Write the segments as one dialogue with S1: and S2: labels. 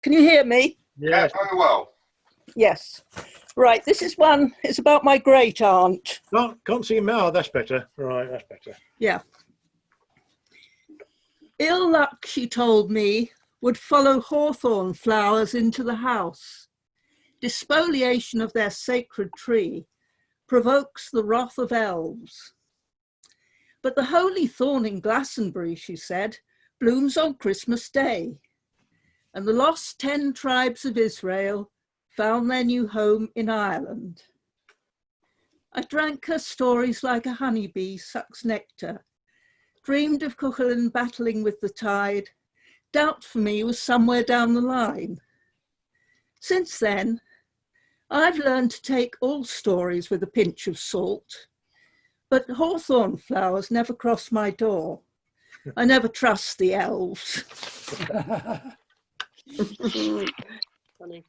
S1: Can you hear me?
S2: Yes.
S3: Very well.
S1: Yes. Right, this is one, it's about my great aunt.
S2: Can't see him now, that's better. Right, that's better.
S1: Yeah. Ill luck, she told me, would follow hawthorn flowers into the house. Despoliation of their sacred tree provokes the wrath of elves. But the holy thorn in Glastonbury, she said, blooms on Christmas Day. And the lost 10 tribes of Israel found their new home in Ireland. I drank her stories like a honeybee sucks nectar, dreamed of Cuchulainn battling with the tide. Doubt for me was somewhere down the line. Since then, I've learned to take all stories with a pinch of salt, but hawthorn flowers never cross my door. I never trust the elves.
S4: Funny.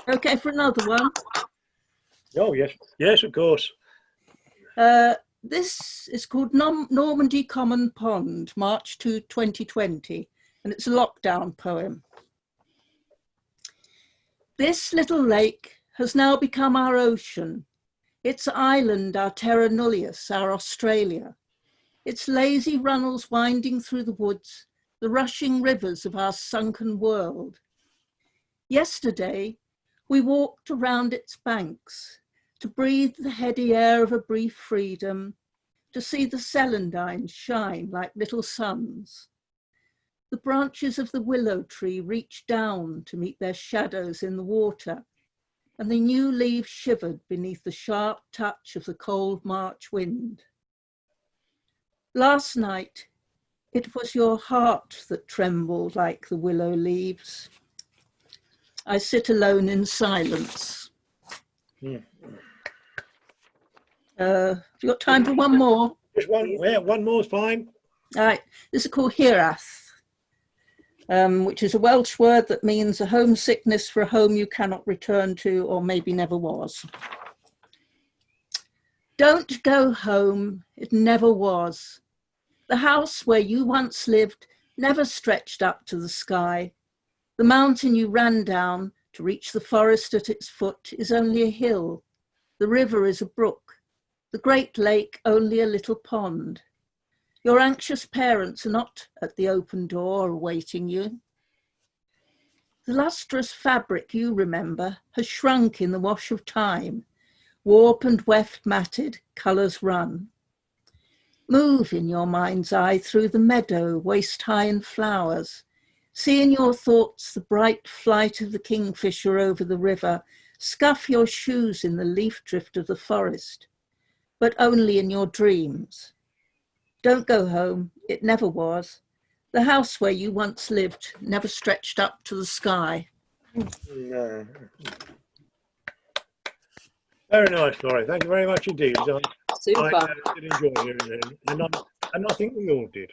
S1: Okay, for another one.
S2: Oh, yes. Yes, of course.
S1: This is called Normandy Common Pond, March 2, 2020, and it's a lockdown poem. This little lake has now become our ocean, its island our terra nullius, our Australia, its lazy runnels winding through the woods, the rushing rivers of our sunken world. Yesterday, we walked around its banks to breathe the heady air of a brief freedom, to see the celandines shine like little suns. The branches of the willow tree reached down to meet their shadows in the water, and the new leaves shivered beneath the sharp touch of the cold March wind. Last night, it was your heart that trembled like the willow leaves. I sit alone in silence.
S2: Yeah.
S1: Have you got time for one more?
S2: Just one. Yeah, one more is fine.
S1: All right, this is called Hiraeth, which is a Welsh word that means a homesickness for a home you cannot return to or maybe never was. Don't go home, it never was. The house where you once lived never stretched up to the sky. The mountain you ran down to reach the forest at its foot is only a hill. The river is a brook. The great lake only a little pond. Your anxious parents are not at the open door awaiting you. The lustrous fabric you remember has shrunk in the wash of time. Warp and weft matted, colours run. Move in your mind's eye through the meadow, waist high in flowers. See in your thoughts the bright flight of the kingfisher over the river. Scuff your shoes in the leaf drift of the forest, but only in your dreams. Don't go home, it never was. The house where you once lived never stretched up to the sky.
S2: No. Very nice, Lorri. Thank you very much indeed.
S4: Super.
S2: I did enjoy hearing it, and I think we all did.